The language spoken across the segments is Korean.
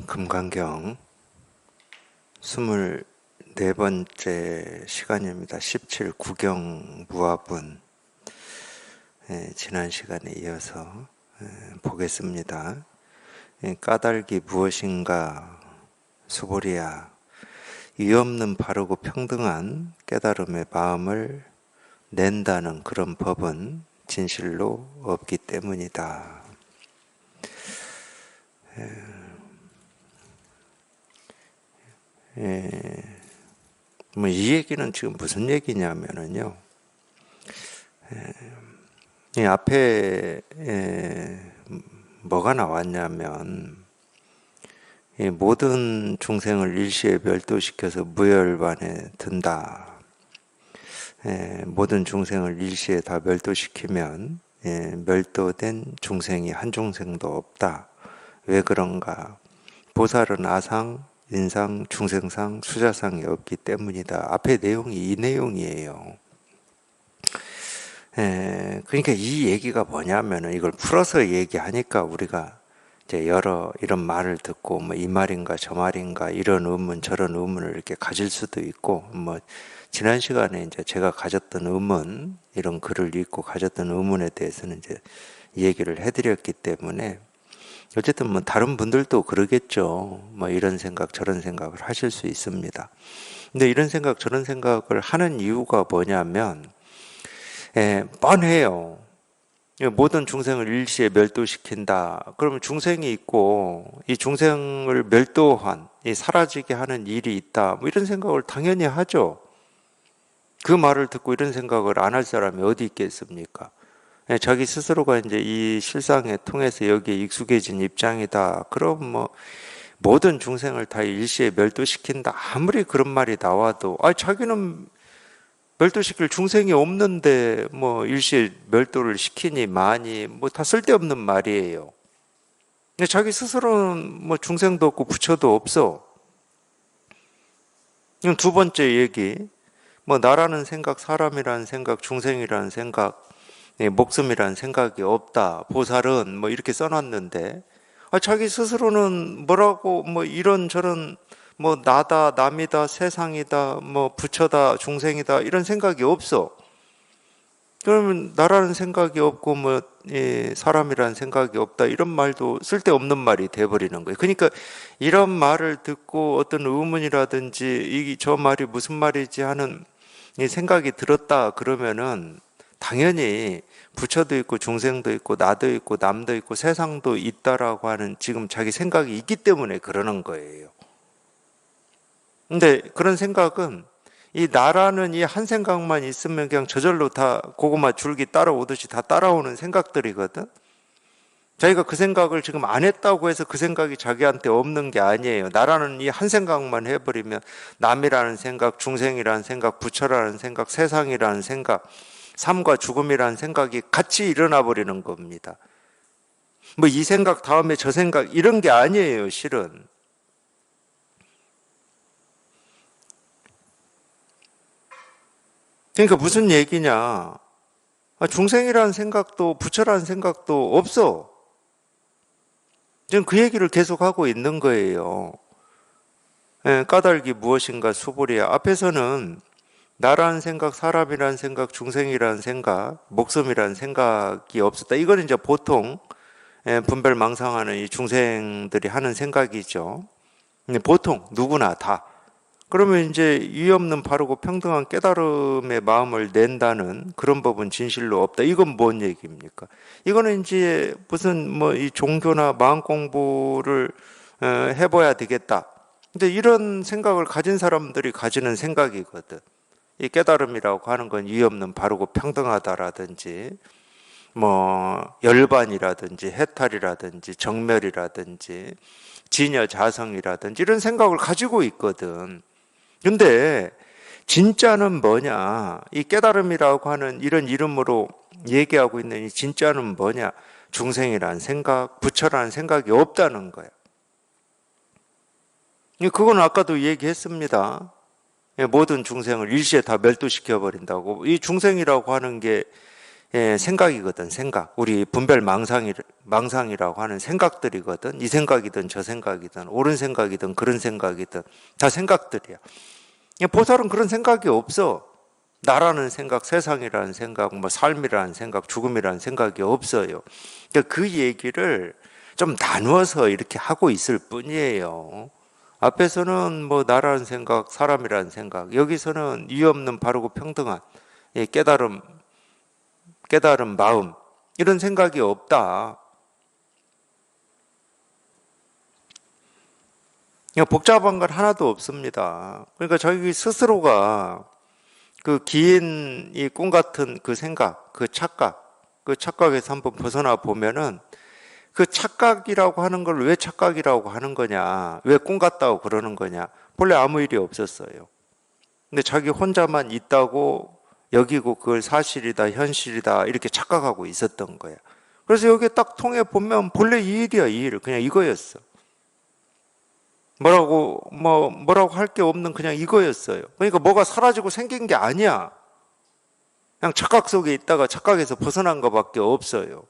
금강경 24번째 시간입니다. 17 구경 무화분. 지난 시간에 이어서 보겠습니다. 까닭이 무엇인가 수보리야. 이없는 바르고 평등한 깨달음의 마음을 낸다는 그런 법은 진실로 없기 때문이다. 이 얘기는 지금 무슨 얘기냐면요. 이 앞에 뭐가 나왔냐면, 모든 중생을 일시에 멸도시켜서 무열반에 든다. 모든 중생을 일시에 다 멸도시키면 멸도된 중생이 한 중생도 없다. 왜 그런가? 보살은 아상, 인상, 중생상, 수자상이 없기 때문이다. 앞에 내용이 이 내용이에요. 그러니까 이 얘기가 뭐냐면은 이걸 풀어서 얘기하니까 우리가 이제 여러 이런 말을 듣고 뭐 이 말인가 저 말인가 이런 의문 저런 의문을 이렇게 가질 수도 있고, 뭐 지난 시간에 이제 제가 가졌던 의문, 이런 글을 읽고 가졌던 의문에 대해서는 이제 얘기를 해드렸기 때문에 어쨌든 뭐 다른 분들도 그러겠죠. 뭐 이런 생각 저런 생각을 하실 수 있습니다. 근데 이런 생각 저런 생각을 하는 이유가 뭐냐면 뻔해요. 모든 중생을 일시에 멸도시킨다. 그러면 중생이 있고 이 중생을 멸도한, 사라지게 하는 일이 있다. 뭐 이런 생각을 당연히 하죠. 그 말을 듣고 이런 생각을 안 할 사람이 어디 있겠습니까? 자기 스스로가 이제 이 실상에 통해서 여기에 익숙해진 입장이다. 그럼 뭐 모든 중생을 다 일시에 멸도시킨다. 아무리 그런 말이 나와도 자기는 멸도시킬 중생이 없는데 뭐 일시에 멸도를 시키니 많이 뭐 다 쓸데없는 말이에요. 근데 자기 스스로는 뭐 중생도 없고 부처도 없어. 두 번째 얘기, 뭐 나라는 생각, 사람이라는 생각, 중생이라는 생각, 목숨이라는 생각이 없다. 보살은 뭐 이렇게 써놨는데 자기 스스로는 뭐라고 뭐 이런저런 뭐 나다, 남이다, 세상이다, 뭐 부처다, 중생이다 이런 생각이 없어. 그러면 나라는 생각이 없고 뭐 사람이라는 생각이 없다 이런 말도 쓸데없는 말이 돼버리는 거예요. 그러니까 이런 말을 듣고 어떤 의문이라든지 저 말이 무슨 말이지 하는 생각이 들었다 그러면은 당연히 부처도 있고 중생도 있고 나도 있고 남도 있고 세상도 있다라고 하는 지금 자기 생각이 있기 때문에 그러는 거예요. 근데 그런 생각은 이 나라는 이 한 생각만 있으면 그냥 저절로 다 고구마 줄기 따라오듯이 다 따라오는 생각들이거든. 자기가 그 생각을 지금 안 했다고 해서 그 생각이 자기한테 없는 게 아니에요. 나라는 이 한 생각만 해버리면 남이라는 생각, 중생이라는 생각, 부처라는 생각, 세상이라는 생각, 삶과 죽음이라는 생각이 같이 일어나 버리는 겁니다. 뭐 이 생각 다음에 저 생각 이런 게 아니에요, 실은. 그러니까 무슨 얘기냐? 중생이라는 생각도 부처라는 생각도 없어. 지금 그 얘기를 계속하고 있는 거예요. 까닭이 무엇인가 수보리야. 앞에서는 나라는 생각, 사람이라는 생각, 중생이라는 생각, 목숨이라는 생각이 없었다. 이거는 이제 보통 분별망상하는 이 중생들이 하는 생각이죠. 보통 누구나 다. 그러면 이제 이 없는 바르고 평등한 깨달음의 마음을 낸다는 그런 법은 진실로 없다. 이건 뭔 얘기입니까? 이거는 이제 무슨 뭐 이 종교나 마음 공부를 해봐야 되겠다. 근데 이런 생각을 가진 사람들이 가지는 생각이거든. 이 깨달음이라고 하는 건 이 없는 바르고 평등하다라든지 뭐 열반이라든지 해탈이라든지 정멸이라든지 진여자성이라든지 이런 생각을 가지고 있거든. 근데 진짜는 뭐냐? 이 깨달음이라고 하는 이런 이름으로 얘기하고 있는 이 진짜는 뭐냐? 중생이라는 생각, 부처라는 생각이 없다는 거야. 그건 아까도 얘기했습니다. 모든 중생을 일시에 다 멸도시켜 버린다고. 이 중생이라고 하는 게 생각이거든, 생각. 우리 분별 망상이라고 하는 생각들이거든. 이 생각이든 저 생각이든 옳은 생각이든 그런 생각이든 다 생각들이야. 보살은 그런 생각이 없어. 나라는 생각, 세상이라는 생각, 뭐 삶이라는 생각, 죽음이라는 생각이 없어요. 그러니까 그 얘기를 좀 나누어서 이렇게 하고 있을 뿐이에요. 앞에서는 뭐 나라는 생각, 사람이라는 생각, 여기서는 이유 없는 바르고 평등한 깨달은 마음, 이런 생각이 없다. 복잡한 건 하나도 없습니다. 그러니까 자기 스스로가 그 긴 이 꿈 같은 그 생각, 그 착각에서 한번 벗어나 보면은 그 착각이라고 하는 걸 왜 착각이라고 하는 거냐, 왜 꿈 같다고 그러는 거냐, 본래 아무 일이 없었어요. 근데 자기 혼자만 있다고 여기고 그걸 사실이다, 현실이다 이렇게 착각하고 있었던 거야. 그래서 여기 딱 통해 보면 본래 이 일이야, 이 일. 그냥 이거였어. 뭐라고 할 게 없는 그냥 이거였어요. 그러니까 뭐가 사라지고 생긴 게 아니야. 그냥 착각 속에 있다가 착각에서 벗어난 것밖에 없어요.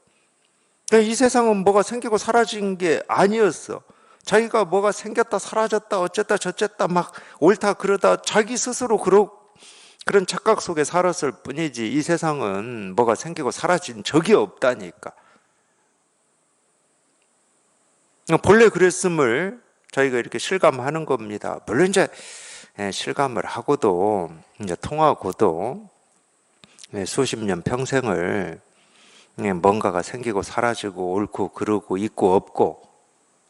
그러니까 이 세상은 뭐가 생기고 사라진 게 아니었어. 자기가 뭐가 생겼다 사라졌다 어쨌다 저쨌다 막 옳다 그러다 자기 스스로 그런 착각 속에 살았을 뿐이지, 이 세상은 뭐가 생기고 사라진 적이 없다니까. 본래 그랬음을 저희가 이렇게 실감하는 겁니다. 물론 이제 실감을 하고도 이제 통하고도 수십 년 평생을 뭔가가 생기고 사라지고 옳고 그르고 있고 없고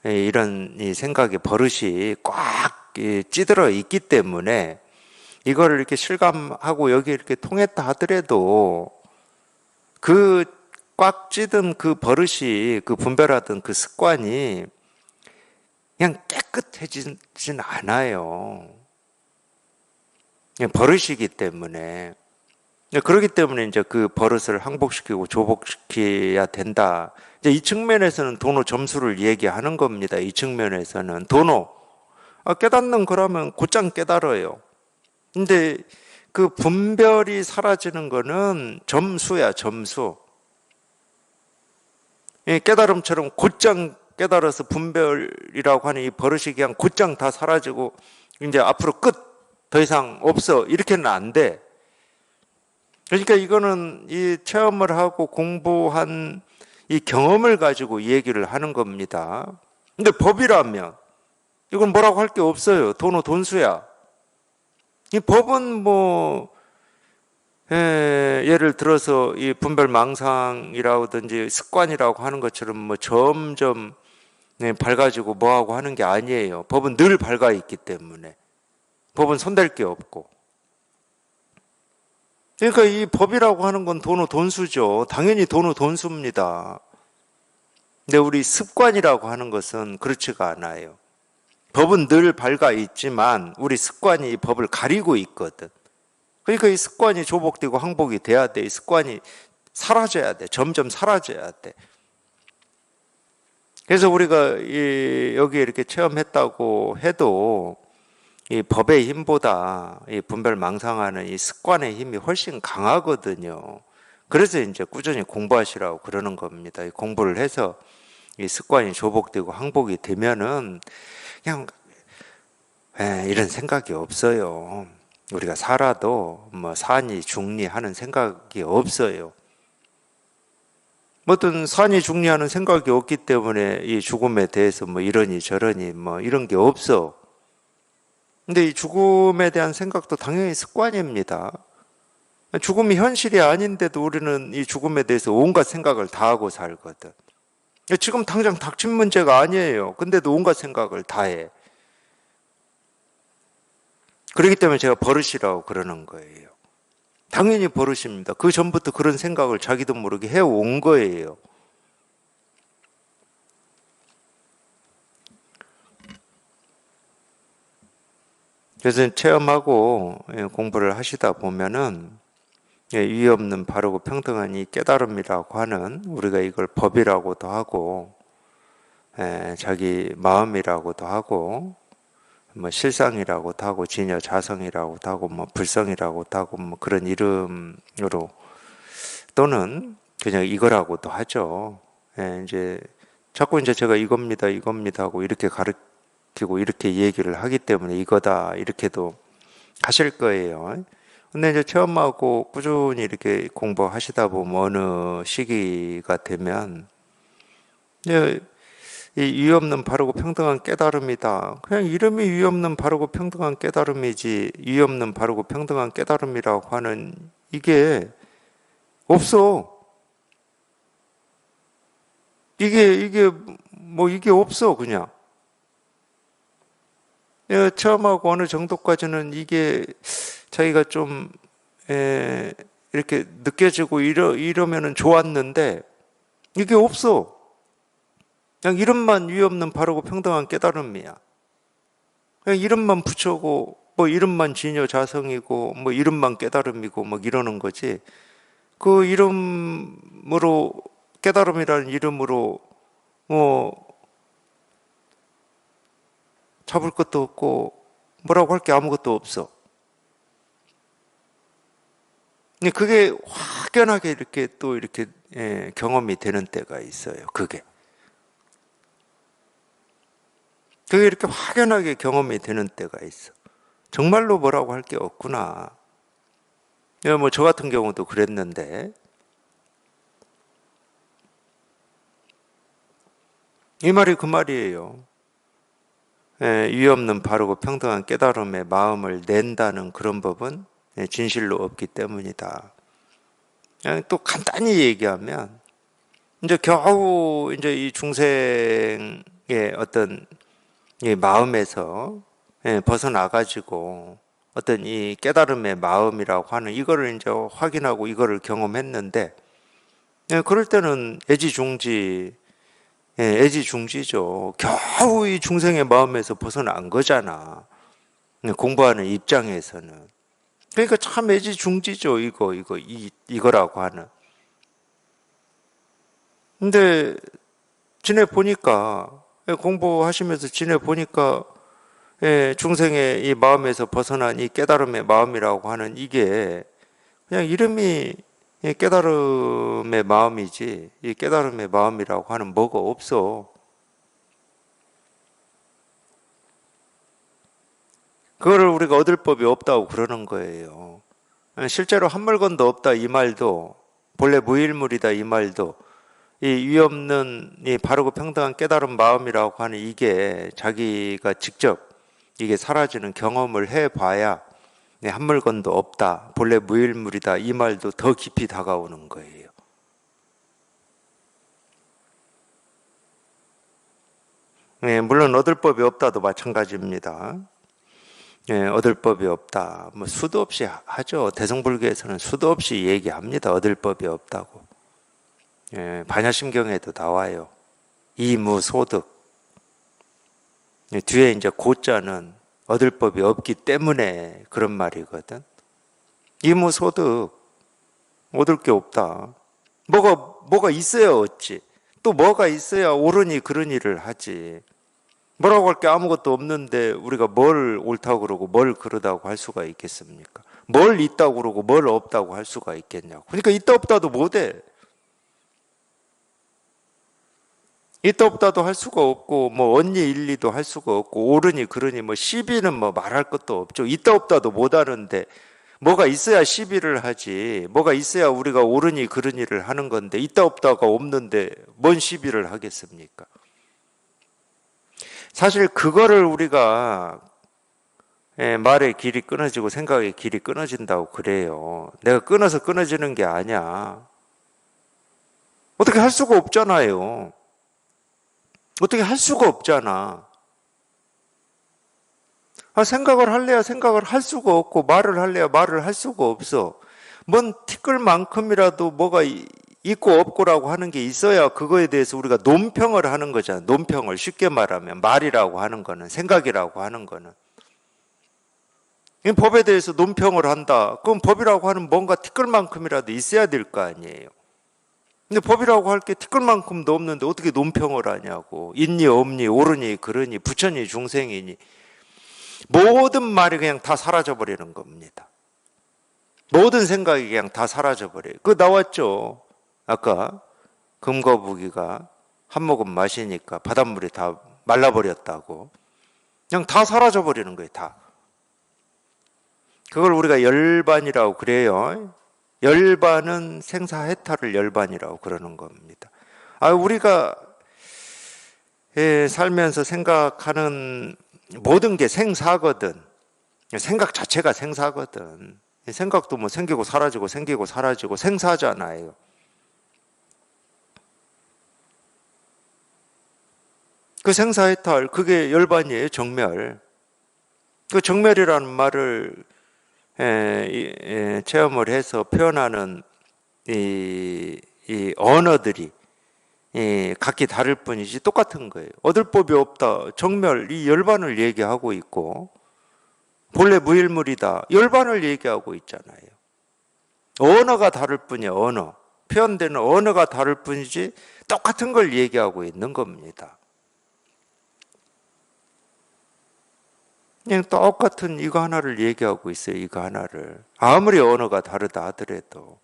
이런 이 생각의 버릇이 꽉 찌들어 있기 때문에 이거를 이렇게 실감하고 여기 이렇게 통했다 하더라도 그 꽉 찌든 그 버릇이, 그 분별하던 그 습관이 그냥 깨끗해지진 않아요. 그냥 버릇이기 때문에. 그렇기 때문에 이제 그 버릇을 항복시키고 조복시켜야 된다. 이제 이 측면에서는 도노 점수를 얘기하는 겁니다. 이 측면에서는 도노. 깨닫는 거라면 곧장 깨달아요. 근데 그 분별이 사라지는 거는 점수야, 점수. 깨달음처럼 곧장 깨달아서 분별이라고 하는 이 버릇이 그냥 곧장 다 사라지고 이제 앞으로 끝, 더 이상 없어, 이렇게는 안 돼. 그러니까 이거는 이 체험을 하고 공부한 이 경험을 가지고 얘기를 하는 겁니다. 근데 법이라면 이건 뭐라고 할 게 없어요. 도노 돈수야. 이 법은 뭐 예를 들어서 이 분별 망상이라든지 습관이라고 하는 것처럼 뭐 점점 밝아지고 뭐하고 하는 게 아니에요. 법은 늘 밝아 있기 때문에. 법은 손댈 게 없고. 그러니까 이 법이라고 하는 건 도노 돈수죠. 당연히 도노 돈수입니다. 근데 우리 습관이라고 하는 것은 그렇지가 않아요. 법은 늘 밝아 있지만 우리 습관이 이 법을 가리고 있거든. 그러니까 이 습관이 조복되고 항복이 돼야 돼. 이 습관이 사라져야 돼. 점점 사라져야 돼. 그래서 우리가 여기에 이렇게 체험했다고 해도 이 법의 힘보다 이 분별 망상하는 이 습관의 힘이 훨씬 강하거든요. 그래서 이제 꾸준히 공부하시라고 그러는 겁니다. 이 공부를 해서 이 습관이 조복되고 항복이 되면은 그냥 이런 생각이 없어요. 우리가 살아도 뭐 산이 중리 하는 생각이 없어요. 어떤 산이 중리하는 생각이 없기 때문에 이 죽음에 대해서 뭐 이러니 저러니 뭐 이런 게 없어. 근데 이 죽음에 대한 생각도 당연히 습관입니다. 죽음이 현실이 아닌데도 우리는 이 죽음에 대해서 온갖 생각을 다 하고 살거든. 지금 당장 닥친 문제가 아니에요. 근데도 온갖 생각을 다 해. 그렇기 때문에 제가 버릇이라고 그러는 거예요. 당연히 버릇입니다. 그 전부터 그런 생각을 자기도 모르게 해온 거예요. 그래서 체험하고 공부를 하시다 보면은 위에 없는 바르고 평등한 이 깨달음이라고 하는, 우리가 이걸 법이라고도 하고 자기 마음이라고도 하고 뭐 실상이라고도 하고 진여 자성이라고도 하고 뭐 불성이라고도 하고 뭐 그런 이름으로 또는 그냥 이거라고도 하죠. 이제 자꾸 이제 제가 이겁니다 하고 이렇게 가르치고 이렇게 얘기를 하기 때문에 이거다 이렇게도 하실 거예요. 근데 이제 체험하고 꾸준히 이렇게 공부하시다 보면 어느 시기가 되면 이제 이 유없는 바르고 평등한 깨달음이다. 그냥 이름이 유없는 바르고 평등한 깨달음이지 유없는 바르고 평등한 깨달음이라고 하는 이게 없어. 이게 없어 그냥. 체험하고 어느 정도까지는 이게 자기가 좀 이렇게 느껴지고 이러면은 좋았는데 이게 없어. 그냥 이름만 유없는 바르고 평등한 깨달음이야. 그냥 이름만 붙여고 뭐 이름만 진여자성이고 뭐 이름만 깨달음이고 막 이러는 거지. 그 이름으로 깨달음이라는 이름으로 뭐 잡을 것도 없고 뭐라고 할 게 아무것도 없어. 그게 확연하게 이렇게 또 이렇게 경험이 되는 때가 있어요. 그게 이렇게 확연하게 경험이 되는 때가 있어. 정말로 뭐라고 할 게 없구나. 뭐 저 같은 경우도 그랬는데 이 말이 그 말이에요. 유없는 바르고 평등한 깨달음의 마음을 낸다는 그런 법은 진실로 없기 때문이다. 그냥 또 간단히 얘기하면 이제 겨우 이제 이 중생의 어떤 이 마음에서 벗어나 가지고 어떤 이 깨달음의 마음이라고 하는 이거를 이제 확인하고 이거를 경험했는데 그럴 때는 애지중지죠. 겨우 이 중생의 마음에서 벗어난 거잖아. 공부하는 입장에서는. 그러니까 참 애지중지죠. 이거라고 하는. 근데 지내보니까, 공부하시면서 지내보니까, 중생의 이 마음에서 벗어난 이 깨달음의 마음이라고 하는 이게 그냥 이름이 깨달음의 마음이지, 이 깨달음의 마음이라고 하는 뭐가 없어. 그거를 우리가 얻을 법이 없다고 그러는 거예요. 실제로 한 물건도 없다 이 말도, 본래 무일물이다 이 말도, 이 위없는 이 바르고 평등한 깨달은 마음이라고 하는 이게 자기가 직접 이게 사라지는 경험을 해봐야 한 물건도 없다, 본래 무일물이다 이 말도 더 깊이 다가오는 거예요. 물론 얻을 법이 없다도 마찬가지입니다. 얻을 법이 없다. 뭐 수도 없이 하죠. 대성불교에서는 수도 없이 얘기합니다. 얻을 법이 없다고. 반야심경에도 나와요. 이무소득. 뒤에 이제 고자는 얻을 법이 없기 때문에 그런 말이거든. 이무소득. 얻을 게 없다. 뭐가 있어야 얻지. 또 뭐가 있어야 옳으니 그런 일을 하지. 뭐라고 할 게 아무것도 없는데 우리가 뭘 옳다고 그러고 뭘 그러다고 할 수가 있겠습니까? 뭘 있다고 그러고 뭘 없다고 할 수가 있겠냐고. 그러니까 있다 없다도 못해. 있다 없다도 할 수가 없고 뭐 언니 일리도 할 수가 없고 옳으니 그러니 뭐 시비는 뭐 말할 것도 없죠. 있다 없다도 못하는데 뭐가 있어야 시비를 하지. 뭐가 있어야 우리가 옳으니 그러니를 하는 건데 있다 없다가 없는데 뭔 시비를 하겠습니까? 사실 그거를 우리가 말의 길이 끊어지고 생각의 길이 끊어진다고 그래요. 내가 끊어서 끊어지는 게 아니야. 어떻게 할 수가 없잖아요. 어떻게 할 수가 없잖아. 생각을 할래야 생각을 할 수가 없고 말을 할래야 말을 할 수가 없어. 뭔 티끌만큼이라도 뭐가 있고 없고라고 하는 게 있어야 그거에 대해서 우리가 논평을 하는 거잖아. 논평을 쉽게 말하면 말이라고 하는 거는, 생각이라고 하는 거는. 법에 대해서 논평을 한다. 그럼 법이라고 하는 뭔가 티끌만큼이라도 있어야 될 거 아니에요. 근데 법이라고 할 게 티끌만큼도 없는데 어떻게 논평을 하냐고. 있니 없니 옳으니 그러니 부처니 중생이니 모든 말이 그냥 다 사라져 버리는 겁니다. 모든 생각이 그냥 다 사라져버려요. 그거 나왔죠. 아까 금거북이가 한 모금 마시니까 바닷물이 다 말라버렸다고. 그냥 다 사라져버리는 거예요. 다. 그걸 우리가 열반이라고 그래요. 열반은 생사해탈을 열반이라고 그러는 겁니다. 우리가 살면서 생각하는 모든 게 생사거든. 생각 자체가 생사거든. 생각도 뭐 생기고 사라지고 생기고 사라지고 생사잖아요. 그 생사해탈, 그게 열반이에요. 정멸. 그 정멸이라는 말을 체험을 해서 표현하는 이 언어들이 각기 다를 뿐이지 똑같은 거예요. 얻을 법이 없다. 정멸, 이 열반을 얘기하고 있고, 본래 무일물이다. 열반을 얘기하고 있잖아요. 언어가 다를 뿐이에요. 언어. 표현되는 언어가 다를 뿐이지 똑같은 걸 얘기하고 있는 겁니다. 그냥 똑같은 이거 하나를 얘기하고 있어요. 이거 하나를. 아무리 언어가 다르다 하더라도.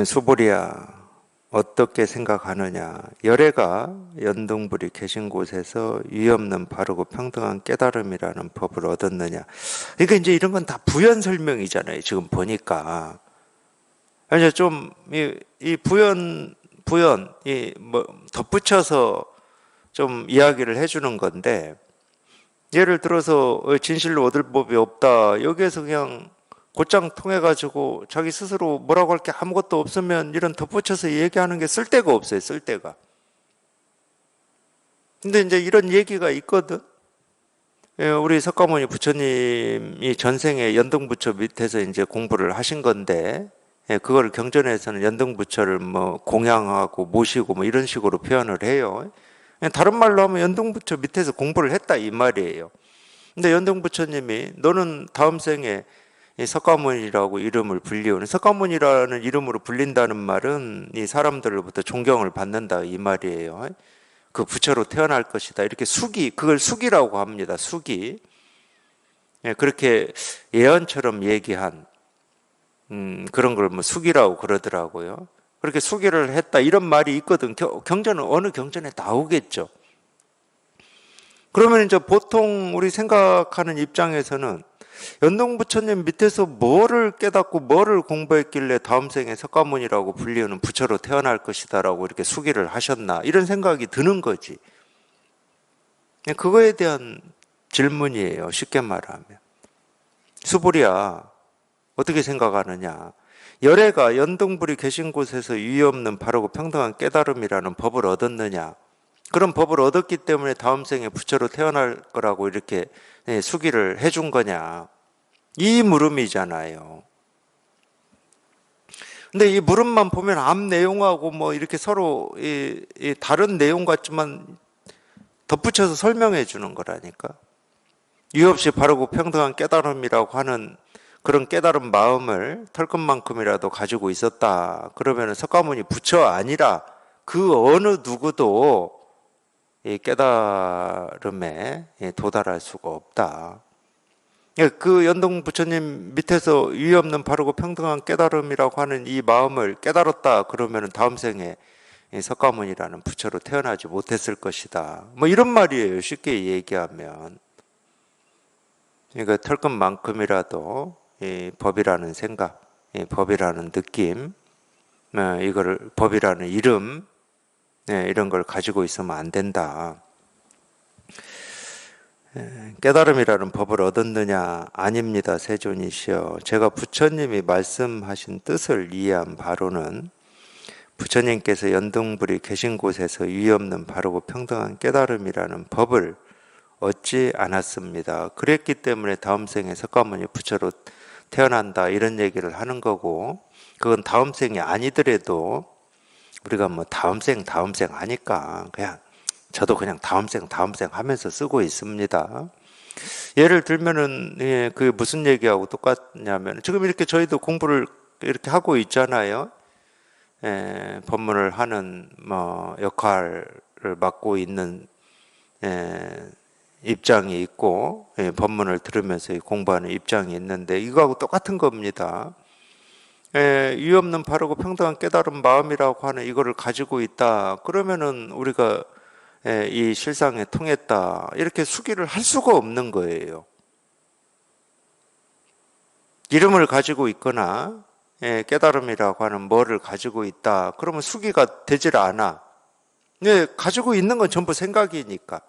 수보리야, 어떻게 생각하느냐? 열애가 연등불이 계신 곳에서 위없는 바르고 평등한 깨달음이라는 법을 얻었느냐? 그러니까 이제 이런 건 다 부연 설명이잖아요. 지금 보니까. 이제 좀 이 부연 이 뭐 덧붙여서 좀 이야기를 해주는 건데, 예를 들어서 진실로 얻을 법이 없다. 여기에서 그냥 곧장 통해 가지고 자기 스스로 뭐라고 할 게 아무것도 없으면 이런 덧붙여서 얘기하는 게 쓸데가 없어요. 쓸데가. 근데 이제 이런 얘기가 있거든. 우리 석가모니 부처님이 전생에 연등부처 밑에서 이제 공부를 하신 건데, 그걸 경전에서는 연등부처를 뭐 공양하고 모시고 뭐 이런 식으로 표현을 해요. 다른 말로 하면 연등부처 밑에서 공부를 했다 이 말이에요. 근데 연등부처님이 너는 다음 생에 석가모니라고 이름을 불리우는, 석가모니라는 이름으로 불린다는 말은 이 사람들로부터 존경을 받는다 이 말이에요. 그 부처로 태어날 것이다. 이렇게 그걸 수기라고 합니다. 수기. 그렇게 예언처럼 얘기한 그런 걸 뭐 수기라고 그러더라고요. 그렇게 수기를 했다 이런 말이 있거든. 경전은 어느 경전에 나오겠죠. 그러면 이제 보통 우리 생각하는 입장에서는 연등부처님 밑에서 뭐를 깨닫고 뭐를 공부했길래 다음 생에 석가모니라고 불리우는 부처로 태어날 것이다라고 이렇게 수기를 하셨나 이런 생각이 드는 거지. 그거에 대한 질문이에요. 쉽게 말하면. 수불이야. 어떻게 생각하느냐. 열애가 연등불이 계신 곳에서 유의 없는 바르고 평등한 깨달음이라는 법을 얻었느냐. 그런 법을 얻었기 때문에 다음 생에 부처로 태어날 거라고 이렇게 수기를 해준 거냐. 이 물음이잖아요. 근데 이 물음만 보면 앞 내용하고 뭐 이렇게 서로 이 다른 내용 같지만 덧붙여서 설명해 주는 거라니까. 유의 없이 바르고 평등한 깨달음이라고 하는 그런 깨달은 마음을 털끝만큼이라도 가지고 있었다. 그러면 석가모니 부처 아니라 그 어느 누구도 이 깨달음에 도달할 수가 없다. 그 연등 부처님 밑에서 유의 없는 바르고 평등한 깨달음이라고 하는 이 마음을 깨달았다. 그러면 다음 생에 석가모니라는 부처로 태어나지 못했을 것이다. 뭐 이런 말이에요. 쉽게 얘기하면. 그러니까 털끝만큼이라도 이 법이라는 생각, 이 법이라는 느낌, 이거를 법이라는 이름, 이런 걸 가지고 있으면 안 된다. 깨달음이라는 법을 얻었느냐? 아닙니다. 세존이시여. 제가 부처님이 말씀하신 뜻을 이해한 바로는 부처님께서 연등불이 계신 곳에서 유의 없는 바르고 평등한 깨달음이라는 법을 얻지 않았습니다. 그랬기 때문에 다음 생에 석가모니 부처로 태어난다 이런 얘기를 하는 거고, 그건 다음 생이 아니더라도 우리가 뭐 다음 생 하니까 그냥 저도 그냥 다음 생 하면서 쓰고 있습니다. 예를 들면은 그게 무슨 얘기하고 똑같냐면 지금 이렇게 저희도 공부를 이렇게 하고 있잖아요. 법문을 하는 뭐 역할을 맡고 있는 입장이 있고 법문을 들으면서 공부하는 입장이 있는데 이거하고 똑같은 겁니다. 이유 없는 바르고 평등한 깨달은 마음이라고 하는 이거를 가지고 있다. 그러면은 우리가 이 실상에 통했다. 이렇게 수기를 할 수가 없는 거예요. 이름을 가지고 있거나 깨달음이라고 하는 뭐를 가지고 있다. 그러면 수기가 되질 않아. 가지고 있는 건 전부 생각이니까.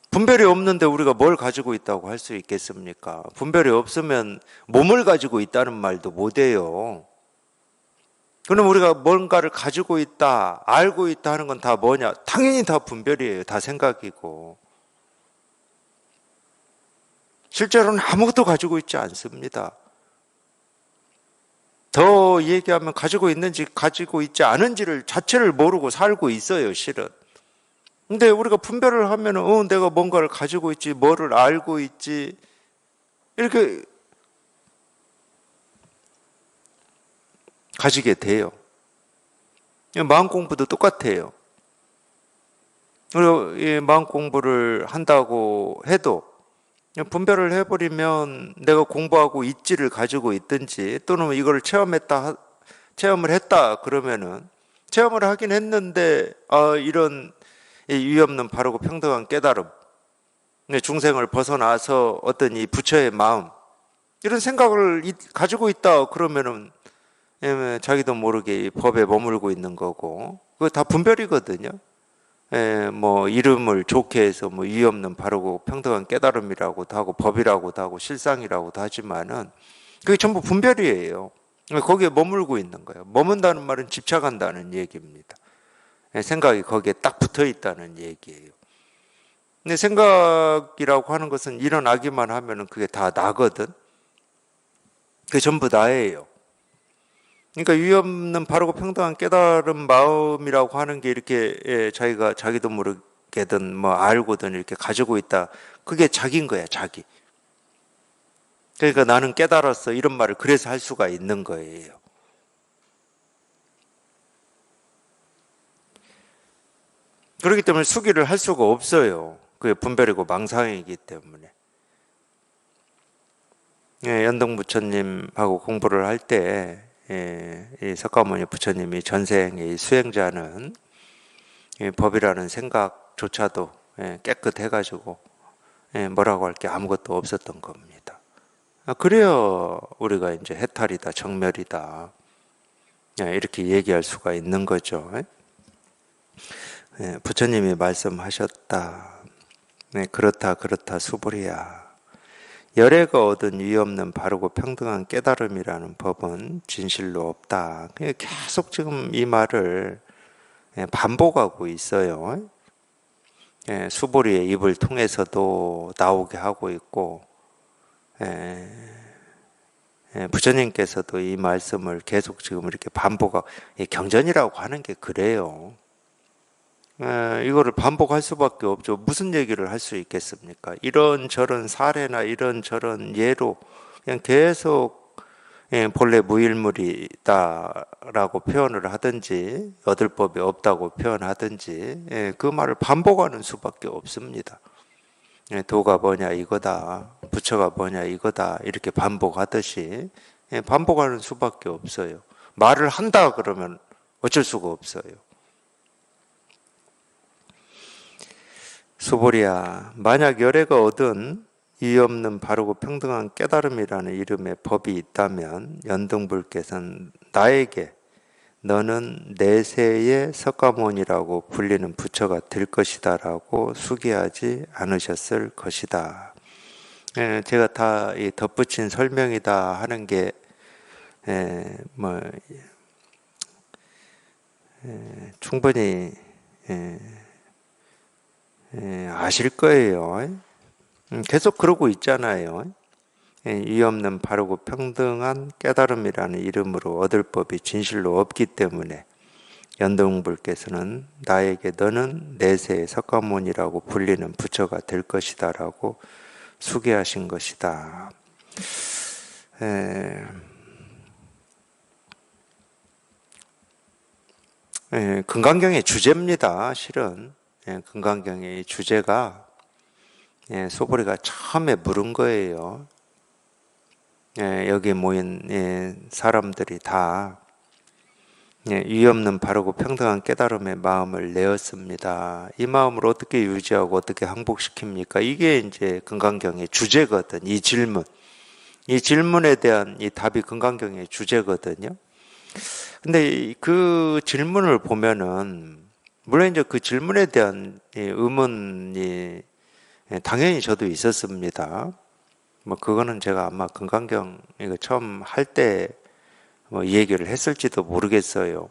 분별이 없는데 우리가 뭘 가지고 있다고 할 수 있겠습니까? 분별이 없으면 몸을 가지고 있다는 말도 못해요. 그럼 우리가 뭔가를 가지고 있다, 알고 있다 하는 건 다 뭐냐? 당연히 다 분별이에요. 다 생각이고. 실제로는 아무것도 가지고 있지 않습니다. 더 얘기하면 가지고 있는지 가지고 있지 않은지를 자체를 모르고 살고 있어요, 실은. 근데 우리가 분별을 하면은, 내가 뭔가를 가지고 있지, 뭐를 알고 있지, 이렇게 가지게 돼요. 마음 공부도 똑같아요. 그리고 이 마음 공부를 한다고 해도 분별을 해버리면 내가 공부하고 있지를 가지고 있든지 또는 이걸 체험을 했다 그러면은 체험을 하긴 했는데 이런 이유 없는 바르고 평등한 깨달음, 중생을 벗어나서 어떤 이 부처의 마음 이런 생각을 가지고 있다 그러면은 자기도 모르게 이 법에 머물고 있는 거고 그거 다 분별이거든요. 뭐 이름을 좋게 해서 뭐 이유 없는 바르고 평등한 깨달음이라고도 하고 법이라고도 하고 실상이라고도 하지만은 그게 전부 분별이에요. 거기에 머물고 있는 거예요. 머문다는 말은 집착한다는 얘기입니다. 생각이 거기에 딱 붙어 있다는 얘기예요. 근데 생각이라고 하는 것은 일어나기만 하면은 그게 다 나거든. 그게 전부 나예요. 그러니까 이유 없는 바르고 평등한 깨달은 마음이라고 하는 게 이렇게 자기가 자기도 모르게든 뭐 알고든 이렇게 가지고 있다. 그게 자기인 거야, 자기. 그러니까 나는 깨달았어. 이런 말을 그래서 할 수가 있는 거예요. 그렇기 때문에 수기를 할 수가 없어요. 그게 분별이고 망상이기 때문에. 연동 부처님하고 공부를 할 때, 이 석가모니 부처님이 전생의 수행자는 법이라는 생각조차도 깨끗해가지고 뭐라고 할 게 아무것도 없었던 겁니다. 그래야 우리가 이제 해탈이다, 정멸이다 이렇게 얘기할 수가 있는 거죠. 부처님이 말씀하셨다. 그렇다 수불이야. 열애가 얻은 이유 없는 바르고 평등한 깨달음이라는 법은 진실로 없다. 계속 지금 이 말을 반복하고 있어요. 수보리의 입을 통해서도 나오게 하고 있고 부처님께서도 이 말씀을 계속 지금 이렇게 반복하고 경전이라고 하는 게 그래요. 이거를 반복할 수밖에 없죠. 무슨 얘기를 할 수 있겠습니까? 이런저런 사례나 이런저런 예로 그냥 계속 본래 무일물이다라고 표현을 하든지 얻을 법이 없다고 표현하든지 그 말을 반복하는 수밖에 없습니다. 도가 뭐냐 이거다, 부처가 뭐냐 이거다 이렇게 반복하듯이 반복하는 수밖에 없어요. 말을 한다 그러면 어쩔 수가 없어요. 수보리야, 만약 열애가 얻은 이유 없는 바르고 평등한 깨달음이라는 이름의 법이 있다면 연등불께서는 나에게 너는 내세의 석가모니라고 불리는 부처가 될 것이다 라고 수기하지 않으셨을 것이다. 제가 다 덧붙인 설명이다 하는 게 충분히 아실 거예요. 계속 그러고 있잖아요. 이유 없는 바르고 평등한 깨달음이라는 이름으로 얻을 법이 진실로 없기 때문에 연등불께서는 나에게 너는 내세의 석가모니라고 불리는 부처가 될 것이다 라고 수기하신 것이다. 금강경의 주제입니다. 실은 금강경의 주제가 소보리가 처음에 물은 거예요. 여기 모인 사람들이 다 유의 없는 바르고 평등한 깨달음의 마음을 내었습니다. 이 마음을 어떻게 유지하고 어떻게 항복시킵니까? 이게 이제 금강경의 주제거든. 이 질문에 대한 이 답이 금강경의 주제거든요. 근데 그 질문을 보면은 물론 이제 그 질문에 대한 의문이 당연히 저도 있었습니다. 뭐 그거는 제가 아마 금강경 이거 처음 할 때 뭐 이 얘기를 했을지도 모르겠어요.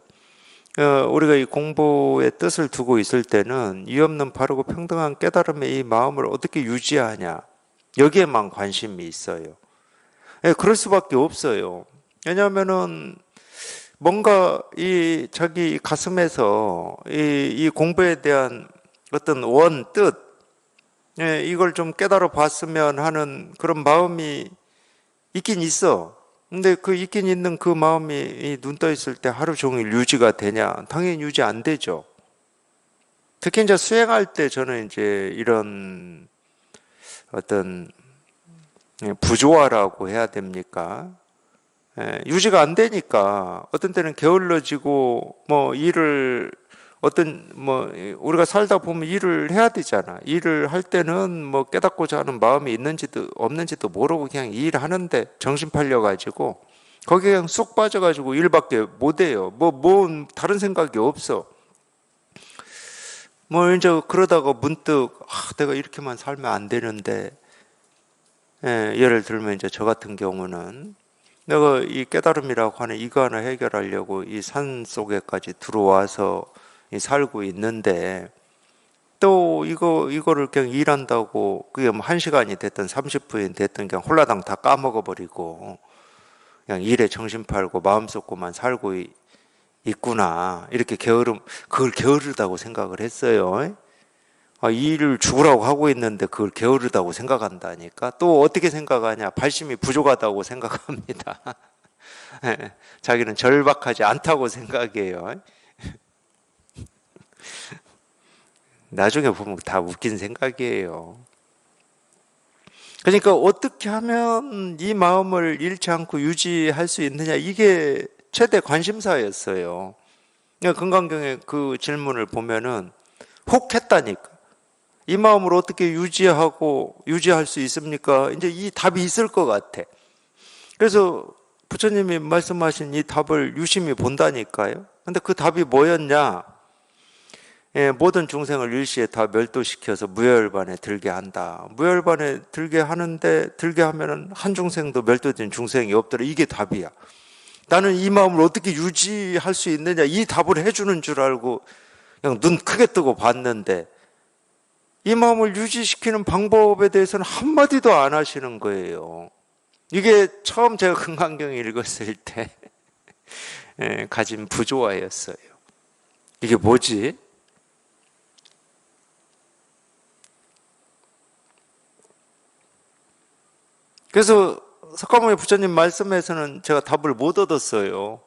우리가 이 공부의 뜻을 두고 있을 때는 이 없는 바르고 평등한 깨달음의 이 마음을 어떻게 유지하냐 여기에만 관심이 있어요. 그럴 수밖에 없어요. 왜냐하면은 뭔가 이 자기 가슴에서 이 공부에 대한 어떤 뜻, 이걸 좀 깨달아 봤으면 하는 그런 마음이 있긴 있어. 근데 그 있긴 있는 그 마음이 눈 떠 있을 때 하루 종일 유지가 되냐? 당연히 유지 안 되죠. 특히 이제 수행할 때 저는 이제 이런 어떤 부조화라고 해야 됩니까? 유지가 안 되니까 어떤 때는 게을러지고 뭐 일을 우리가 살다 보면 일을 해야 되잖아. 일을 할 때는 뭐 깨닫고자 하는 마음이 있는지도 없는지도 모르고 그냥 일하는데 정신 팔려 가지고 거기에 그냥 쑥 빠져 가지고 일밖에 못 해요. 뭐 다른 생각이 없어. 뭐 이제 그러다가 문득 내가 이렇게만 살면 안 되는데, 예를 들면 이제 저 같은 경우는 내가 이 깨달음이라고 하는 이거 하나 해결하려고 이 산 속에까지 들어와서 살고 있는데 또 이거를 그냥 일한다고 그게 뭐 1시간이 됐든 30분이 됐든 그냥 홀라당 다 까먹어 버리고 그냥 일에 정신 팔고 마음 쏟고만 살고 있구나 이렇게 그걸 게으르다고 생각을 했어요. 이 일을 죽으라고 하고 있는데 그걸 게으르다고 생각한다니까. 또 어떻게 생각하냐? 발심이 부족하다고 생각합니다. 자기는 절박하지 않다고 생각해요. 나중에 보면 다 웃긴 생각이에요. 그러니까 어떻게 하면 이 마음을 잃지 않고 유지할 수 있느냐, 이게 최대 관심사였어요. 금강경의 그 질문을 보면은 훅 했다니까. 이 마음을 어떻게 유지할 수 있습니까? 이제 이 답이 있을 것 같아. 그래서 부처님이 말씀하신 이 답을 유심히 본다니까요. 근데 그 답이 뭐였냐? 모든 중생을 일시에 다 멸도시켜서 무여열반에 들게 한다. 무여열반에 들게 하는데 들게 하면은 한 중생도 멸도된 중생이 없더라. 이게 답이야. 나는 이 마음을 어떻게 유지할 수 있느냐, 이 답을 해주는 줄 알고 그냥 눈 크게 뜨고 봤는데 이 마음을 유지시키는 방법에 대해서는 한마디도 안 하시는 거예요. 이게 처음 제가 금강경 읽었을 때 가진 부조화였어요. 이게 뭐지? 그래서 석가모니 부처님 말씀에서는 제가 답을 못 얻었어요.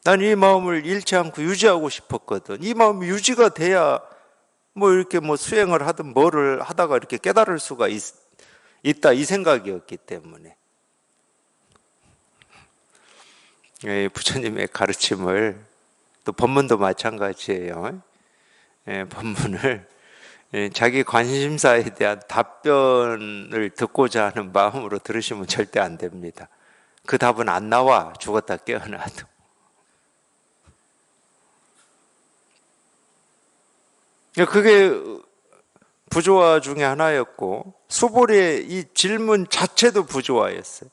난 이 마음을 잃지 않고 유지하고 싶었거든. 이 마음이 유지가 돼야 뭐 이렇게 뭐 수행을 하든 뭐를 하다가 이렇게 깨달을 수가 있다, 이 생각이었기 때문에 부처님의 가르침을, 또 법문도 마찬가지예요. 법문을 자기 관심사에 대한 답변을 듣고자 하는 마음으로 들으시면 절대 안 됩니다. 그 답은 안 나와, 죽었다 깨어나도. 그게 부조화 중에 하나였고, 수보리의 이 질문 자체도 부조화였어요.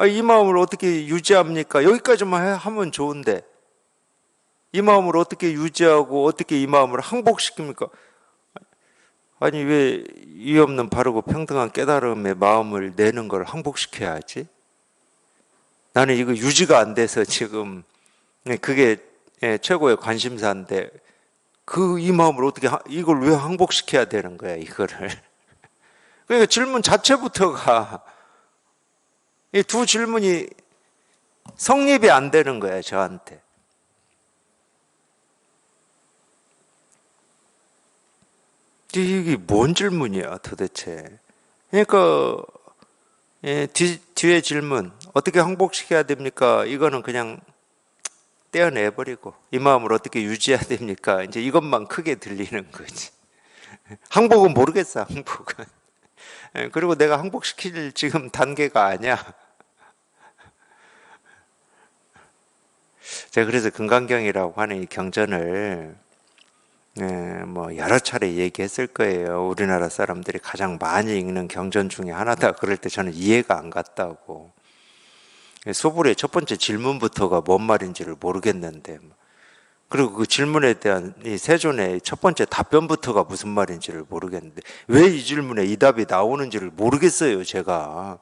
이 마음을 어떻게 유지합니까? 여기까지만 하면 좋은데 이 마음을 어떻게 유지하고 어떻게 이 마음을 항복시킵니까? 아니 왜 이 없는 바르고 평등한 깨달음의 마음을 내는 걸 항복시켜야 하지? 나는 이거 유지가 안 돼서 지금 그게 최고의 관심사인데 이 마음을 어떻게 이걸 왜 항복시켜야 되는 거야, 이거를. 그러니까 질문 자체부터가 이 두 질문이 성립이 안 되는 거야, 저한테. 이게 뭔 질문이야 도대체. 그러니까 뒤에 질문 어떻게 항복시켜야 됩니까? 이거는 그냥 떼어내버리고 이 마음을 어떻게 유지해야 됩니까? 이제 이것만 크게 들리는 거지. 항복은 모르겠어, 항복은. 그리고 내가 항복시킬 지금 단계가 아니야. 제가 그래서 금강경이라고 하는 이 경전을 뭐 여러 차례 얘기했을 거예요. 우리나라 사람들이 가장 많이 읽는 경전 중에 하나다. 그럴 때 저는 이해가 안 갔다고. 소불의 첫 번째 질문부터가 뭔 말인지를 모르겠는데, 그리고 그 질문에 대한 이 세존의 첫 번째 답변부터가 무슨 말인지를 모르겠는데, 왜 이 질문에 이 답이 나오는지를 모르겠어요, 제가.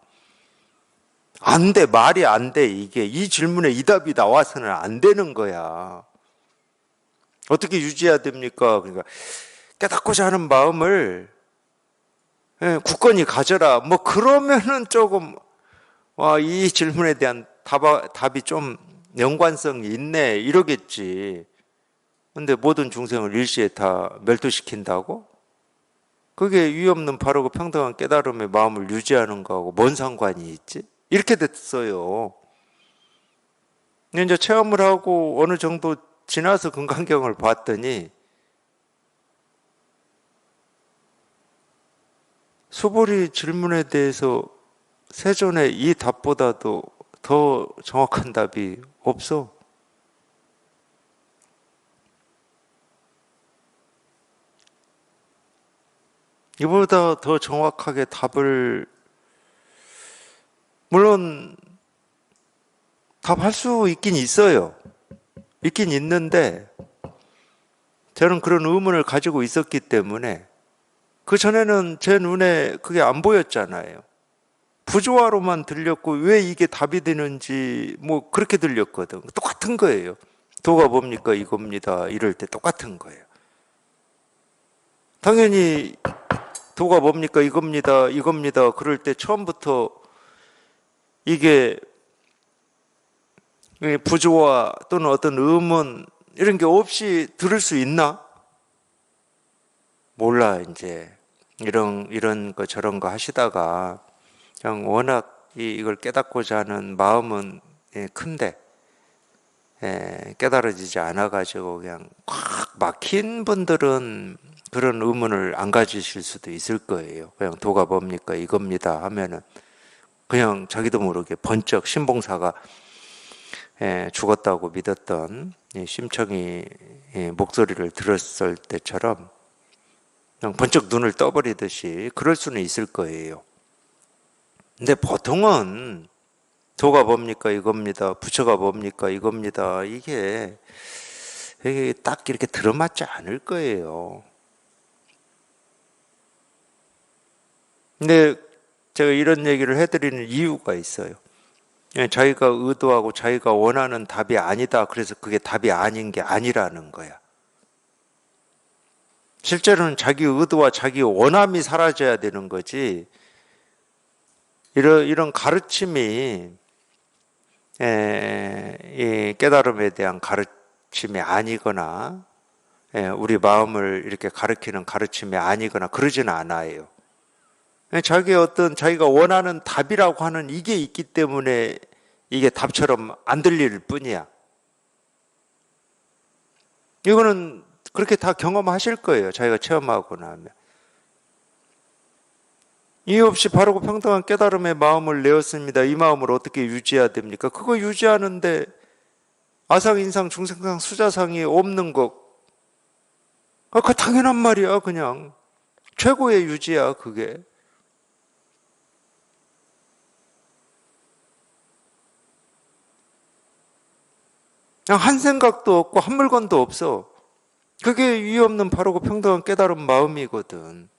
안 돼, 말이 안 돼, 이게. 이 질문에 이 답이 나와서는 안 되는 거야. 어떻게 유지해야 됩니까? 그러니까, 깨닫고자 하는 마음을 굳건히 가져라. 뭐, 그러면은 조금, 와, 이 질문에 대한 답이 좀 연관성이 있네, 이러겠지. 근데 모든 중생을 일시에 다 멸도시킨다고? 그게 유의 없는 바르고 평등한 깨달음의 마음을 유지하는 거하고 뭔 상관이 있지? 이렇게 됐어요. 근데 이제 체험을 하고 어느 정도 지나서 금강경을 봤더니 소보리 질문에 대해서 세존의 이 답보다도 더 정확한 답이 없어. 이보다 더 정확하게 답을 물론 답할 수 있긴 있어요. 있긴 있는데 저는 그런 의문을 가지고 있었기 때문에 그 전에는 제 눈에 그게 안 보였잖아요. 부조화로만 들렸고 왜 이게 답이 되는지 뭐 그렇게 들렸거든. 똑같은 거예요. 도가 뭡니까? 이겁니다. 이럴 때 똑같은 거예요. 당연히 도가 뭡니까? 이겁니다. 이겁니다. 그럴 때 처음부터 이게 부조화 또는 어떤 의문 이런 게 없이 들을 수 있나? 몰라. 이제 이런 거 저런 거 하시다가 그냥 워낙 이걸 깨닫고자 하는 마음은 큰데 깨달아지지 않아가지고 그냥 꽉 막힌 분들은 그런 의문을 안 가지실 수도 있을 거예요. 그냥 도가 뭡니까? 이겁니다 하면은 그냥 자기도 모르게 번쩍 신봉사가 죽었다고 믿었던 심청이 목소리를 들었을 때처럼 그냥 번쩍 눈을 떠버리듯이 그럴 수는 있을 거예요. 근데 보통은 도가 뭡니까? 이겁니다. 부처가 뭡니까? 이겁니다. 이게 딱 이렇게 들어맞지 않을 거예요. 근데 제가 이런 얘기를 해드리는 이유가 있어요. 자기가 의도하고 자기가 원하는 답이 아니다. 그래서 그게 답이 아닌 게 아니라는 거야. 실제로는 자기 의도와 자기 원함이 사라져야 되는 거지. 이런 가르침이 이 깨달음에 대한 가르침이 아니거나 우리 마음을 이렇게 가르치는 가르침이 아니거나 그러지는 않아요. 자기가 원하는 답이라고 하는 이게 있기 때문에 이게 답처럼 안 들릴 뿐이야. 이거는 그렇게 다 경험하실 거예요. 자기가 체험하고 나면. 이유 없이 바르고 평등한 깨달음의 마음을 내었습니다. 이 마음을 어떻게 유지해야 됩니까? 그거 유지하는데 아상, 인상, 중생상, 수자상이 없는 것. 그거 당연한 말이야, 그냥. 최고의 유지야, 그게. 그냥 한 생각도 없고 한 물건도 없어. 그게 유의 없는 바르고 평등한 깨달은 마음이거든.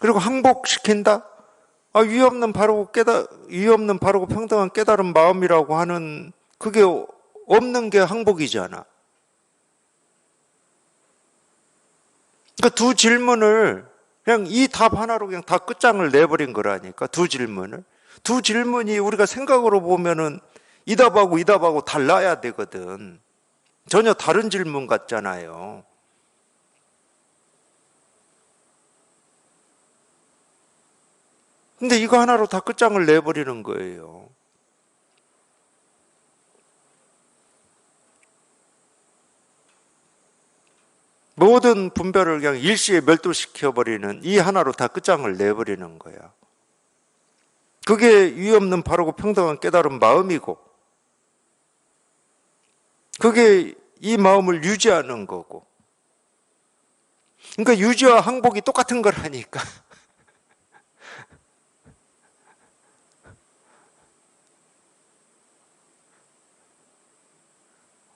그리고 항복시킨다? 유의 없는 바르고 평등한 깨달은 마음이라고 하는 그게 없는 게 항복이잖아. 그러니까 두 질문을 그냥 이 답 하나로 그냥 다 끝장을 내버린 거라니까. 두 질문을. 두 질문이 우리가 생각으로 보면은 이 답하고 이 답하고 달라야 되거든. 전혀 다른 질문 같잖아요. 근데 이거 하나로 다 끝장을 내버리는 거예요. 모든 분별을 그냥 일시에 멸도시켜버리는 이 하나로 다 끝장을 내버리는 거야. 그게 유의 없는 바르고 평등한 깨달은 마음이고, 그게 이 마음을 유지하는 거고. 그러니까 유지와 항복이 똑같은 거라니까.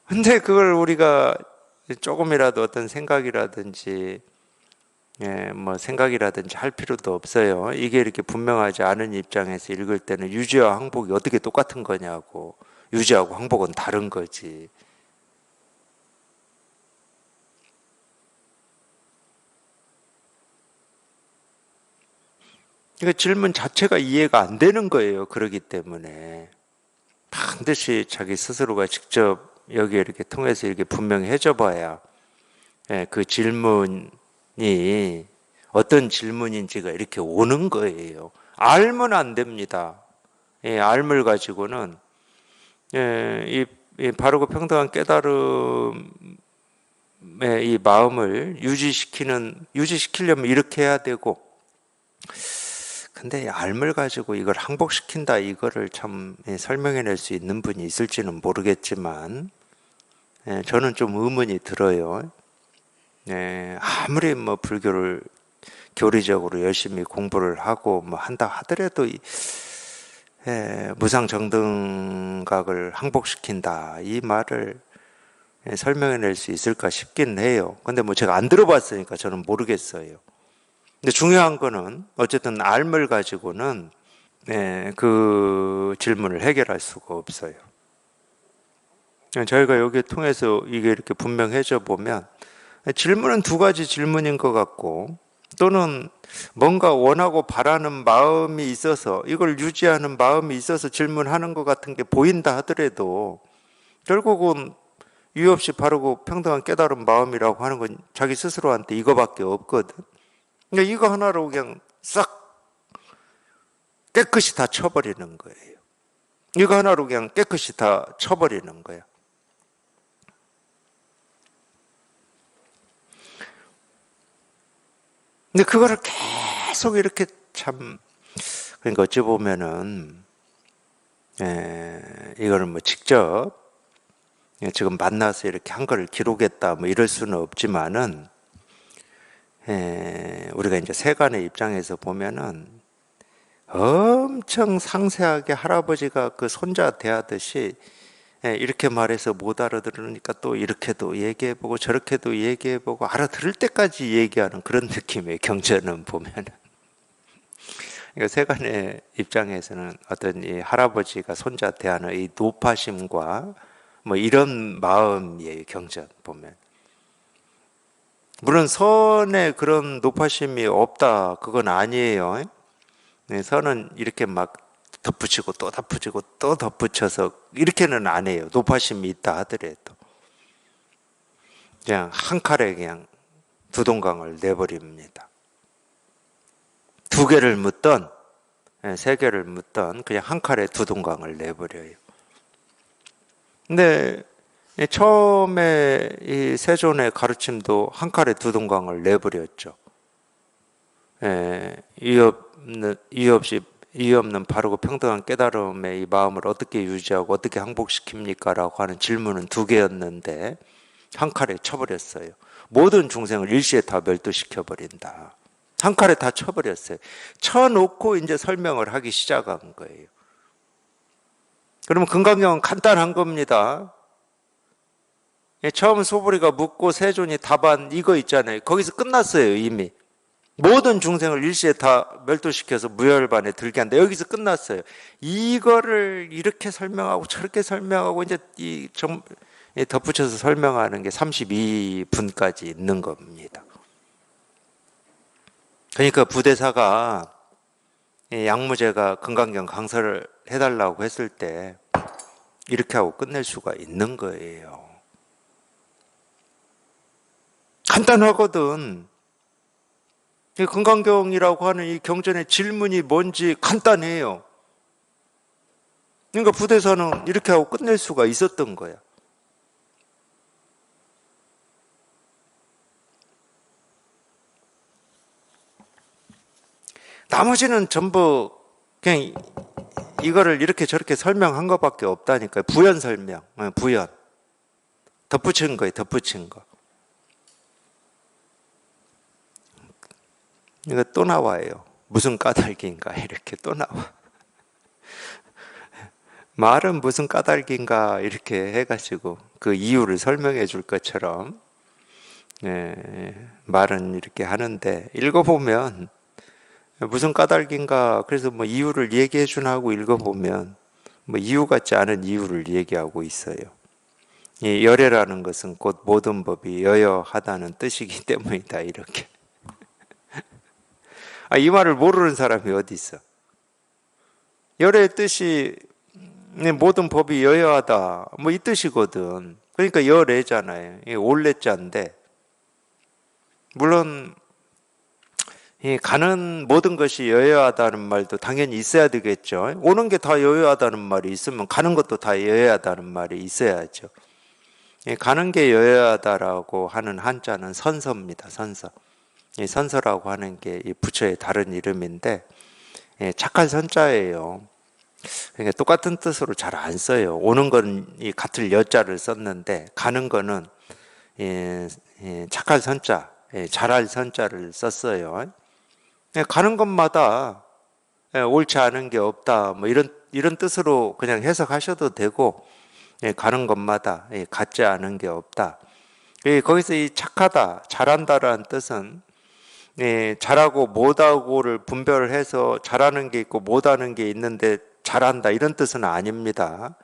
근데 그걸 우리가 조금이라도 어떤 생각이라든지, 뭐 생각이라든지 할 필요도 없어요. 이게 이렇게 분명하지 않은 입장에서 읽을 때는 유지와 항복이 어떻게 똑같은 거냐고. 유지하고 항복은 다른 거지. 그러니까 질문 자체가 이해가 안 되는 거예요. 그러기 때문에 반드시 자기 스스로가 직접 여기에 이렇게 통해서 이렇게 분명히 해줘 봐야 그 질문이 어떤 질문인지가 이렇게 오는 거예요. 알면 안 됩니다. 알물 가지고는 이 바르고 평등한 깨달음의 이 마음을 유지시키려면 이렇게 해야 되고, 근데 알물 가지고 이걸 항복시킨다 이거를 참 설명해낼 수 있는 분이 있을지는 모르겠지만 저는 좀 의문이 들어요. 아무리 뭐 불교를 교리적으로 열심히 공부를 하고 뭐 한다 하더라도 무상정등각을 항복시킨다 이 말을 설명해낼 수 있을까 싶긴 해요. 근데 뭐 제가 안 들어봤으니까 저는 모르겠어요. 근데 중요한 거는 어쨌든 알물 가지고는 그 질문을 해결할 수가 없어요. 저희가 여기 통해서 이게 이렇게 분명해져 보면 질문은 두 가지 질문인 것 같고, 또는 뭔가 원하고 바라는 마음이 있어서 이걸 유지하는 마음이 있어서 질문하는 것 같은 게 보인다 하더라도 결국은 유의 없이 바르고 평등한 깨달은 마음이라고 하는 건 자기 스스로한테 이거밖에 없거든. 그러니까 이거 하나로 그냥 싹 깨끗이 다 쳐버리는 거예요. 이거 하나로 그냥 깨끗이 다 쳐버리는 거야. 근데 그거를 계속 이렇게 참, 그러니까 어찌 보면은, 이거를 뭐 직접 지금 만나서 이렇게 한 거를 기록했다 뭐 이럴 수는 없지만은, 우리가 이제 세간의 입장에서 보면은 엄청 상세하게 할아버지가 그 손자 대하듯이 이렇게 말해서 못 알아들으니까 또 이렇게도 얘기해보고 저렇게도 얘기해보고 알아들을 때까지 얘기하는 그런 느낌의 경전은 보면은. 그러니까 세간의 입장에서는 어떤 이 할아버지가 손자 대하는 이 노파심과 뭐 이런 마음이에요, 경전 보면. 물론 선에 그런 노파심이 없다, 그건 아니에요. 선은 이렇게 막 덧붙이고 또 덧붙이고 또 덧붙여서 이렇게는 안 해요. 노파심이 있다 하더라도. 그냥 한 칼에 그냥 두 동강을 내버립니다. 두 개를 묻던, 세 개를 묻던 그냥 한 칼에 두 동강을 내버려요. 근데 처음에 이 세존의 가르침도 한 칼에 두 동강을 내버렸죠. 이유 없는 바르고 평등한 깨달음의 이 마음을 어떻게 유지하고 어떻게 항복시킵니까? 라고 하는 질문은 두 개였는데 한 칼에 쳐버렸어요. 모든 중생을 일시에 다 멸도시켜버린다. 한 칼에 다 쳐버렸어요. 쳐놓고 이제 설명을 하기 시작한 거예요. 그러면 금강경은 간단한 겁니다. 처음 소보리가 묻고 세존이 답한 이거 있잖아요. 거기서 끝났어요, 이미. 모든 중생을 일시에 다 멸도시켜서 무열반에 들게 한다. 여기서 끝났어요. 이거를 이렇게 설명하고 저렇게 설명하고 이제 덧붙여서 설명하는 게 32분까지 있는 겁니다. 그러니까 부대사가 양무제가 금강경 강설을 해달라고 했을 때 이렇게 하고 끝낼 수가 있는 거예요. 간단하거든. 이 금강경이라고 하는 이 경전의 질문이 뭔지 간단해요. 그러니까 부대사는 이렇게 하고 끝낼 수가 있었던 거야. 나머지는 전부 그냥 이거를 이렇게 저렇게 설명한 것밖에 없다니까요. 부연 설명, 부연. 덧붙인 거예요, 덧붙인 거. 이거 또 나와요. 무슨 까닭인가 이렇게 또 나와. 말은 무슨 까닭인가 이렇게 해가지고 그 이유를 설명해 줄 것처럼 말은 이렇게 하는데 읽어보면 무슨 까닭인가 그래서 뭐 이유를 얘기해 주나 하고 읽어보면 뭐 이유 같지 않은 이유를 얘기하고 있어요. 이 열애라는 것은 곧 모든 법이 여여하다는 뜻이기 때문이다 이렇게. 이 말을 모르는 사람이 어디 있어? 열애의 뜻이 모든 법이 여여하다 뭐 이 뜻이거든. 그러니까 열애잖아요. 올레자인데 물론 이 가는 모든 것이 여여하다는 말도 당연히 있어야 되겠죠. 오는 게 다 여여하다는 말이 있으면 가는 것도 다 여여하다는 말이 있어야죠. 가는 게 여여하다라고 하는 한자는 선서입니다. 선서. 이 선서라고 하는 게 이 부처의 다른 이름인데 착할 선자예요. 그러니까 똑같은 뜻으로 잘 안 써요. 오는 건 이 같을 여자를 썼는데 가는 거는 착할 선자, 잘할 선자를 썼어요. 가는 것마다 옳지 않은 게 없다. 뭐 이런 뜻으로 그냥 해석하셔도 되고 가는 것마다 같지 않은 게 없다. 거기서 이 착하다, 잘한다라는 뜻은 잘하고 못하고를 분별해서 잘하는 게 있고 못하는 게 있는데 잘한다 이런 뜻은 아닙니다.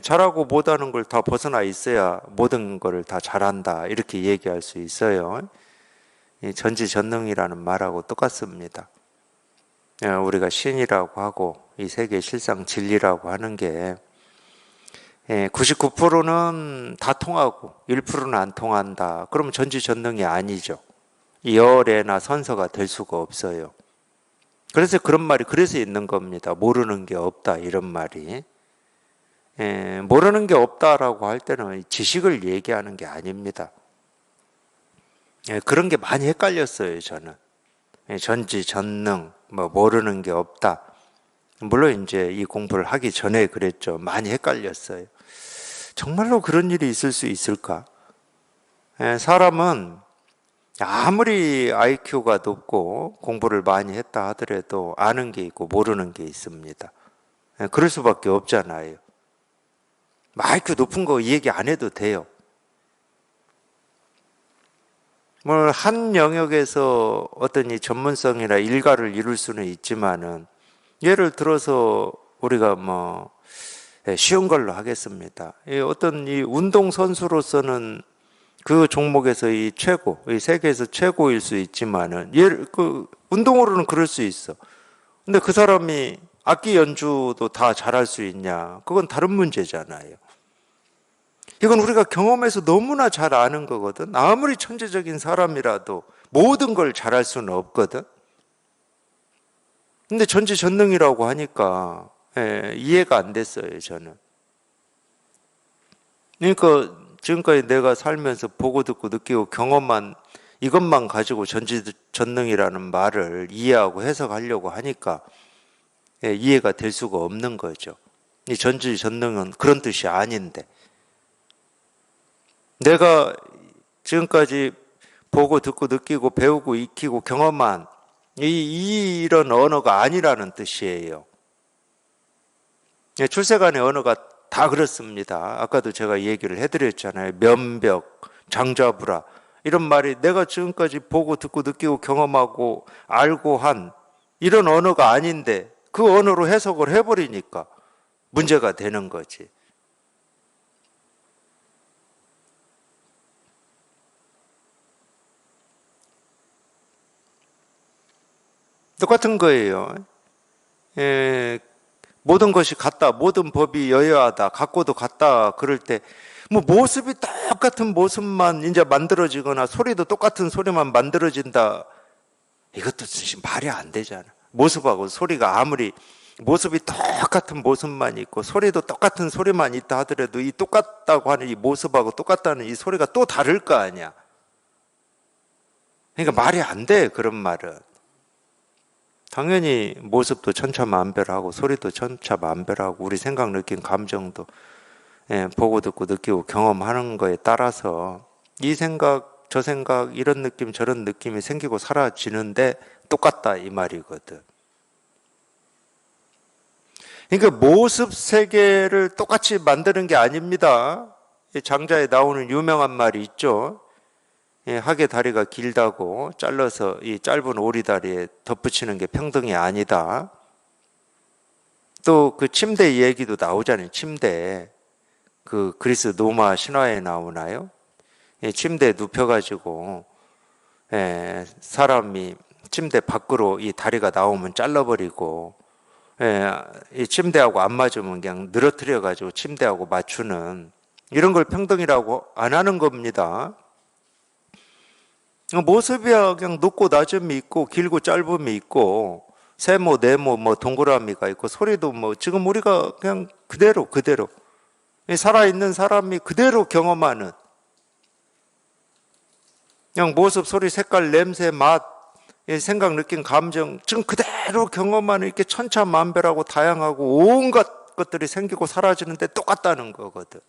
잘하고 못하는 걸 다 벗어나 있어야 모든 거를 다 잘한다 이렇게 얘기할 수 있어요. 전지전능이라는 말하고 똑같습니다. 우리가 신이라고 하고 이 세계 실상 진리라고 하는 게 99%는 다 통하고 1%는 안 통한다. 그러면 전지전능이 아니죠. 열애나 선서가 될 수가 없어요. 그래서 그런 말이 그래서 있는 겁니다. 모르는 게 없다 이런 말이. 모르는 게 없다라고 할 때는 지식을 얘기하는 게 아닙니다. 그런 게 많이 헷갈렸어요 저는. 전지전능 뭐 모르는 게 없다. 물론 이제 이 공부를 하기 전에 그랬죠. 많이 헷갈렸어요. 정말로 그런 일이 있을 수 있을까? 사람은 아무리 IQ가 높고 공부를 많이 했다 하더라도 아는 게 있고 모르는 게 있습니다. 그럴 수밖에 없잖아요. IQ 높은 거 얘기 안 해도 돼요. 뭐 한 영역에서 어떤 이 전문성이나 일가를 이룰 수는 있지만은 예를 들어서 우리가 뭐 쉬운 걸로 하겠습니다. 어떤 이 운동 선수로서는 그 종목에서 이 최고, 이 세계에서 최고일 수 있지만은 그 운동으로는 그럴 수 있어. 근데 그 사람이 악기 연주도 다 잘할 수 있냐? 그건 다른 문제잖아요. 이건 우리가 경험해서 너무나 잘 아는 거거든. 아무리 천재적인 사람이라도 모든 걸 잘할 수는 없거든. 근데 전지전능이라고 하니까 이해가 안 됐어요, 저는. 그러니까 지금까지 내가 살면서 보고 듣고 느끼고 경험한 이것만 가지고 전지전능이라는 말을 이해하고 해석하려고 하니까 이해가 될 수가 없는 거죠. 이 전지전능은 그런 뜻이 아닌데 내가 지금까지 보고 듣고 느끼고 배우고 익히고 경험한 이런 언어가 아니라는 뜻이에요. 출세간의 언어가 다 그렇습니다. 아까도 제가 얘기를 해드렸잖아요. 면벽, 장자부라 이런 말이 내가 지금까지 보고 듣고 느끼고 경험하고 알고 한 이런 언어가 아닌데 그 언어로 해석을 해버리니까 문제가 되는 거지. 똑같은 거예요. 모든 것이 같다, 모든 법이 여여하다, 같고도 같다 그럴 때 뭐 모습이 똑같은 모습만 이제 만들어지거나 소리도 똑같은 소리만 만들어진다. 이것도 사실 말이 안 되잖아. 모습하고 소리가 아무리 모습이 똑같은 모습만 있고 소리도 똑같은 소리만 있다 하더라도 이 똑같다고 하는 이 모습하고 똑같다는 이 소리가 또 다를 거 아니야. 그러니까 말이 안 돼, 그런 말은. 당연히 모습도 천차만별하고 소리도 천차만별하고 우리 생각, 느낌, 감정도 보고 듣고 느끼고 경험하는 거에 따라서 이 생각, 저 생각, 이런 느낌, 저런 느낌이 생기고 사라지는데 똑같다 이 말이거든. 그러니까 모습 세계를 똑같이 만드는 게 아닙니다. 장자에 나오는 유명한 말이 있죠. 학의 다리가 길다고 잘라서 이 짧은 오리다리에 덧붙이는 게 평등이 아니다. 또 그 침대 얘기도 나오잖아요. 침대. 그 그리스 로마 신화에 나오나요? 침대에 눕혀가지고 사람이 침대 밖으로 이 다리가 나오면 잘라버리고 이 침대하고 안 맞으면 그냥 늘어뜨려가지고 침대하고 맞추는 이런 걸 평등이라고 안 하는 겁니다. 모습이야 그냥 높고 낮음이 있고 길고 짧음이 있고 세모, 네모, 뭐 동그라미가 있고 소리도 뭐 지금 우리가 그냥 그대로 살아있는 사람이 그대로 경험하는 그냥 모습, 소리, 색깔, 냄새, 맛, 생각, 느낌, 감정 지금 그대로 경험하는 이렇게 천차만별하고 다양하고 온갖 것들이 생기고 사라지는데 똑같다는 거거든.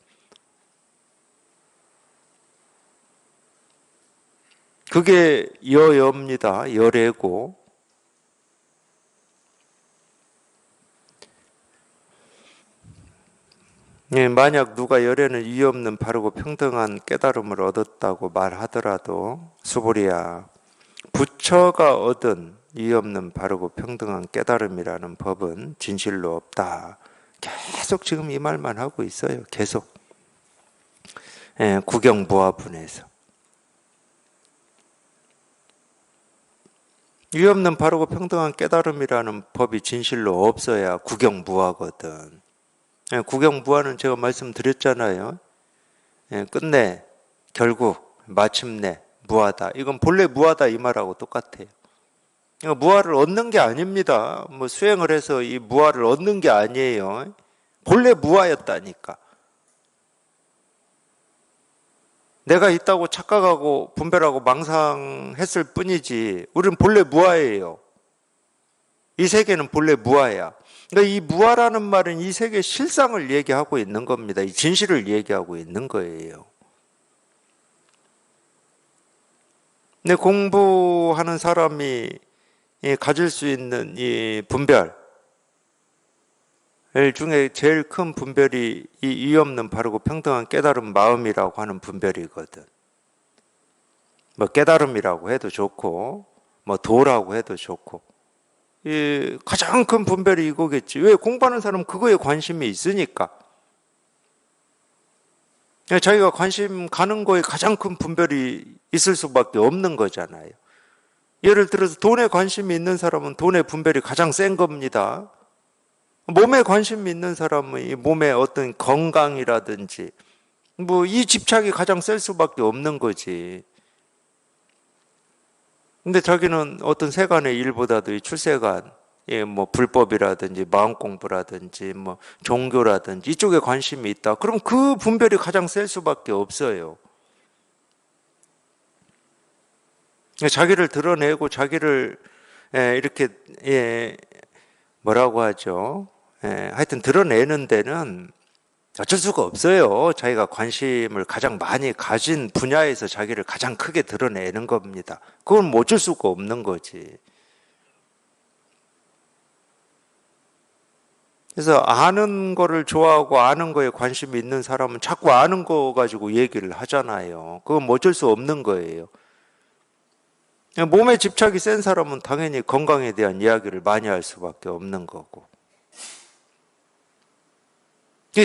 그게 여여입니다. 여래고. 만약 누가 열에는 이유 없는 바르고 평등한 깨달음을 얻었다고 말하더라도 수보리야, 부처가 얻은 이유 없는 바르고 평등한 깨달음이라는 법은 진실로 없다. 계속 지금 이 말만 하고 있어요. 계속. 구경부화분에서. 이유 없는 바르고 평등한 깨달음이라는 법이 진실로 없어야 구경무화거든. 구경무화는 제가 말씀드렸잖아요. 끝내, 결국, 마침내, 무하다. 이건 본래 무하다 이 말하고 똑같아요. 무하를 얻는 게 아닙니다. 뭐 수행을 해서 이 무하를 얻는 게 아니에요. 본래 무하였다니까. 내가 있다고 착각하고 분별하고 망상했을 뿐이지 우리는 본래 무아예요. 이 세계는 본래 무아야. 그러니까 이 무아라는 말은 이 세계의 실상을 얘기하고 있는 겁니다. 이 진실을 얘기하고 있는 거예요. 근데 공부하는 사람이 가질 수 있는 이 분별 중에 제일 큰 분별이 이 이유 없는 바르고 평등한 깨달은 마음이라고 하는 분별이거든. 뭐 깨달음이라고 해도 좋고 뭐 도라고 해도 좋고 이 가장 큰 분별이 이거겠지. 왜? 공부하는 사람은 그거에 관심이 있으니까. 자기가 관심 가는 거에 가장 큰 분별이 있을 수밖에 없는 거잖아요. 예를 들어서 돈에 관심이 있는 사람은 돈의 분별이 가장 센 겁니다. 몸에 관심이 있는 사람은 이 몸의 어떤 건강이라든지 뭐 이 집착이 가장 셀 수밖에 없는 거지. 근데 자기는 어떤 세간의 일보다도 이 출세간, 뭐 불법이라든지 마음 공부라든지 뭐 종교라든지 이쪽에 관심이 있다. 그럼 그 분별이 가장 셀 수밖에 없어요. 자기를 드러내고 자기를 이렇게 뭐라고 하죠? 하여튼 드러내는 데는 어쩔 수가 없어요. 자기가 관심을 가장 많이 가진 분야에서 자기를 가장 크게 드러내는 겁니다. 그건 뭐 어쩔 수가 없는 거지. 그래서 아는 거를 좋아하고 아는 거에 관심이 있는 사람은 자꾸 아는 거 가지고 얘기를 하잖아요. 그건 뭐 어쩔 수 없는 거예요. 몸에 집착이 센 사람은 당연히 건강에 대한 이야기를 많이 할 수밖에 없는 거고.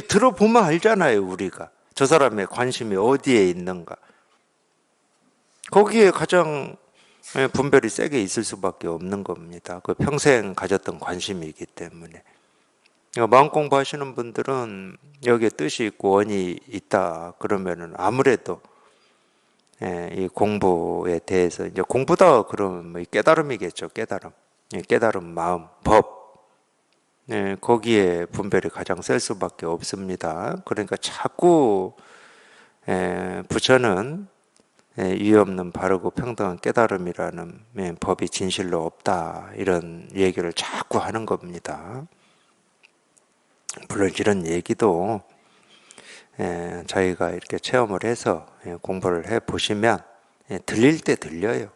들어보면 알잖아요, 우리가. 저 사람의 관심이 어디에 있는가. 거기에 가장 분별이 세게 있을 수밖에 없는 겁니다. 그 평생 가졌던 관심이기 때문에. 마음 공부하시는 분들은 여기에 뜻이 있고 원이 있다 그러면은 아무래도 이 공부에 대해서 이제 공부다 그러면 뭐 깨달음이겠죠. 깨달음, 깨달음, 마음, 법. 거기에 분별이 가장 셀 수밖에 없습니다. 그러니까 자꾸 부처는 이유 없는 바르고 평등한 깨달음이라는 법이 진실로 없다 이런 얘기를 자꾸 하는 겁니다. 물론 이런 얘기도 저희가 이렇게 체험을 해서 공부를 해 보시면 들릴 때 들려요.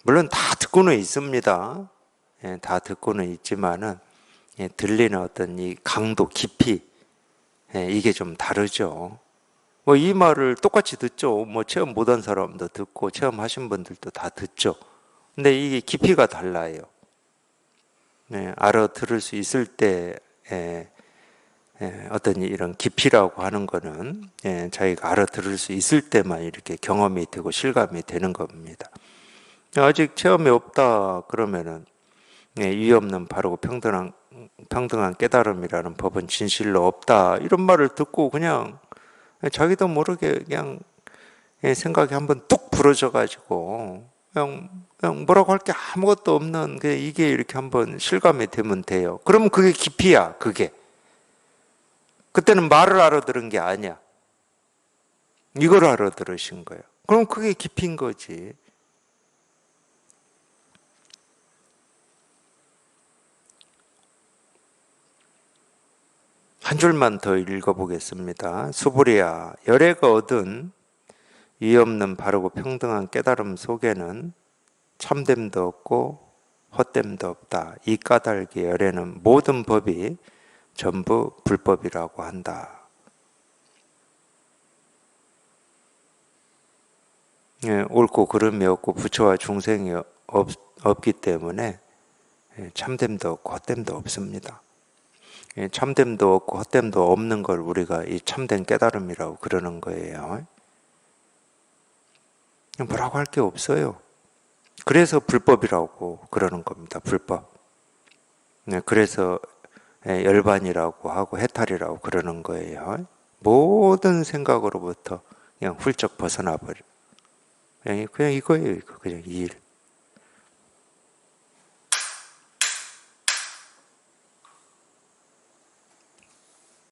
물론 다 듣고는 있습니다. 다 듣고는 있지만은 들리는 어떤 이 강도, 깊이 이게 좀 다르죠. 뭐 이 말을 똑같이 듣죠. 뭐 체험 못한 사람도 듣고 체험하신 분들도 다 듣죠. 근데 이게 깊이가 달라요. 알아들을 수 있을 때 어떤 이런 깊이라고 하는 거는 자기가 알아들을 수 있을 때만 이렇게 경험이 되고 실감이 되는 겁니다. 아직 체험이 없다 그러면은 이유 없는 바르고 평등한 깨달음이라는 법은 진실로 없다 이런 말을 듣고 그냥 자기도 모르게 그냥 생각이 한번 뚝 부러져 가지고 그냥 뭐라고 할 게 아무것도 없는 이게 이렇게 한번 실감이 되면 돼요. 그러면 그게 깊이야. 그게 그때는 말을 알아들은 게 아니야. 이걸 알아들으신 거예요. 그럼 그게 깊이인 거지. 한 줄만 더 읽어보겠습니다. 수부리야, 열애가 얻은 이유 없는 바르고 평등한 깨달음 속에는 참됨도 없고 헛됨도 없다. 이 까닭의 열애는 모든 법이 전부 불법이라고 한다. 옳고 그름이 없고 부처와 중생이 없기 때문에 참됨도 없고 헛됨도 없습니다. 참됨도 없고 헛됨도 없는 걸 우리가 이 참된 깨달음이라고 그러는 거예요. 뭐라고 할 게 없어요. 그래서 불법이라고 그러는 겁니다. 불법. 그래서 열반이라고 하고 해탈이라고 그러는 거예요. 모든 생각으로부터 그냥 훌쩍 벗어나 버려. 그냥 이거예요. 그냥 이 일.